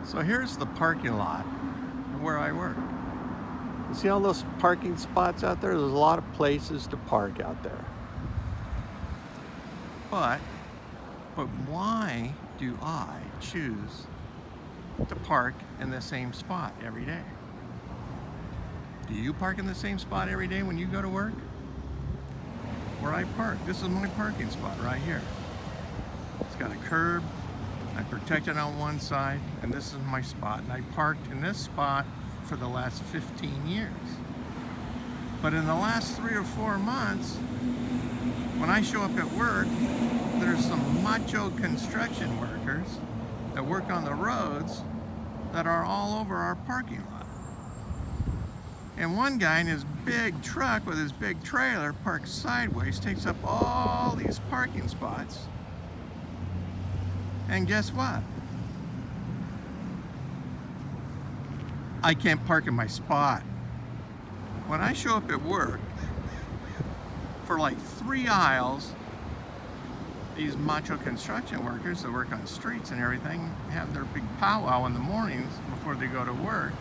So here's the parking lot where I work. You see all those parking spots out there? There's a lot of places to park out there. But why do I choose to park in the same spot every day? Do you park in the same spot every day when you go to work? Where I park, this is my parking spot right here. It's got a curb. I'm protected on one side, and this is my spot. And I parked in this spot for the last 15 years. But in the last 3 or 4 months, when I show up at work, there's some macho construction workers that work on the roads that are all over our parking lot. And one guy in his big truck with his big trailer parks sideways, takes up all these parking spots. And guess what? I can't park in my spot. When I show up at work, for like 3 aisles, these macho construction workers that work on streets and everything have their big powwow in the mornings before they go to work,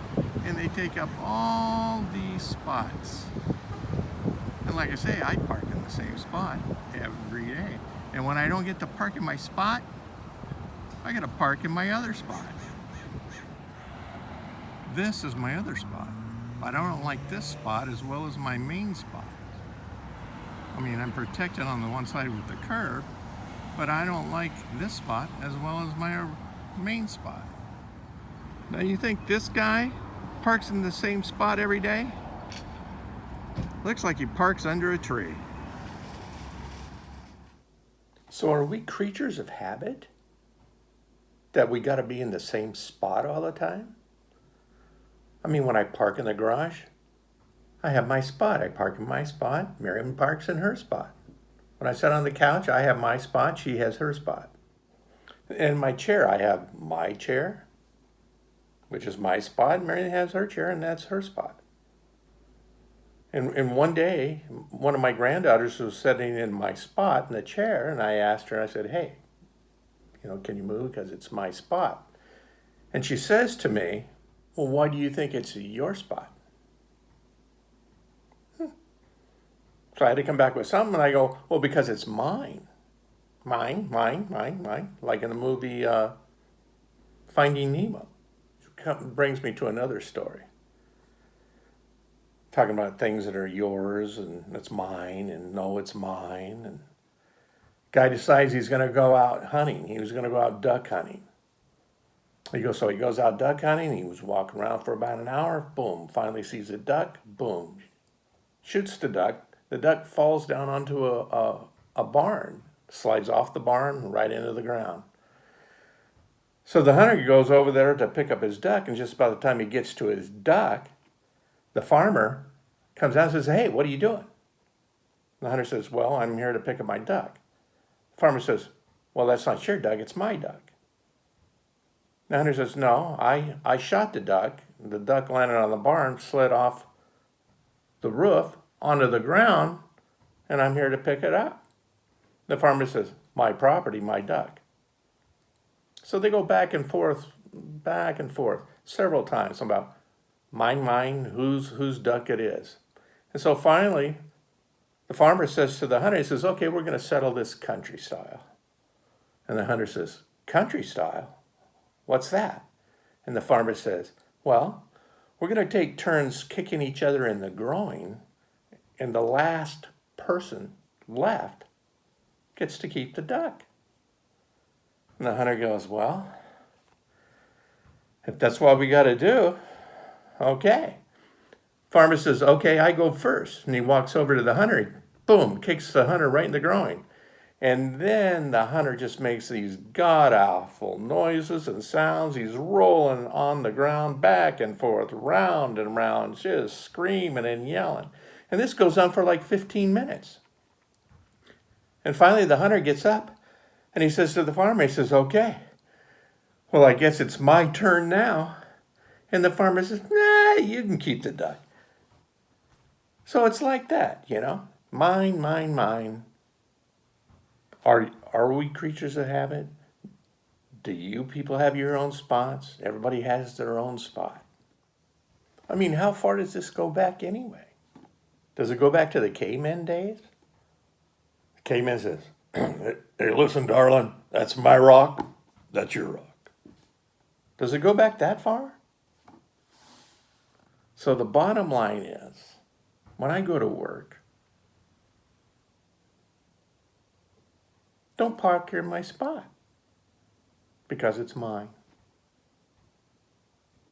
and they take up all these spots. And like I say, I park in the same spot every day. And when I don't get to park in my spot, I gotta park in my other spot. This is my other spot. But I don't like this spot as well as my main spot. I mean, I'm protected on the one side with the curb, but I don't like this spot as well as my main spot. Now you think this guy parks in the same spot every day? Looks like he parks under a tree. So are we creatures of habit? That we got to be in the same spot all the time? I mean, when I park in the garage, I have my spot. I park in my spot. Miriam parks in her spot. When I sit on the couch, I have my spot. She has her spot. In my chair, I have my chair, which is my spot. Miriam has her chair, and that's her spot. And one day, one of my granddaughters was sitting in my spot in the chair, and I asked her, I said, hey, can you move because it's my spot? And she says to me, well, why do you think it's your spot? So I had to come back with something, and I go, well, because it's mine. Mine, like in the movie Finding Nemo. Brings me to another story. Talking about things that are yours, and it's mine, and no, it's mine. And guy decides he's going to go out hunting. He was going to go out duck hunting. He goes out duck hunting. He was walking around for about an hour. Boom, finally sees a duck. Boom, shoots the duck. The duck falls down onto a barn, slides off the barn right into the ground. So the hunter goes over there to pick up his duck, and just by the time he gets to his duck, the farmer comes out and says, hey, what are you doing? The hunter says, well, I'm here to pick up my duck. The farmer says, well, that's not your duck, it's my duck. The hunter says, no, I shot the duck. The duck landed on the barn, slid off the roof onto the ground, and I'm here to pick it up. The farmer says, my property, my duck. So they go back and forth, several times about mine, whose duck it is. And so finally, the farmer says to the hunter, he says, okay, we're going to settle this country style. And the hunter says, country style? What's that? And the farmer says, well, we're going to take turns kicking each other in the groin, and the last person left gets to keep the duck. And the hunter goes, well, if that's what we got to do, okay. Farmer says, okay, I go first. And he walks over to the hunter, boom, kicks the hunter right in the groin. And then the hunter just makes these god-awful noises and sounds. He's rolling on the ground back and forth, round and round, just screaming and yelling. And this goes on for like 15 minutes. And finally the hunter gets up and he says to the farmer, he says, okay, well, I guess it's my turn now. And the farmer says, nah, you can keep the duck. So it's like that, mine. Are we creatures of habit? Do you people have your own spots? Everybody has their own spot. I mean, how far does this go back anyway? Does it go back to the caveman days? The caveman says, hey, listen, darling, that's my rock, that's your rock. Does it go back that far? So the bottom line is, when I go to work, don't park in my spot because it's mine.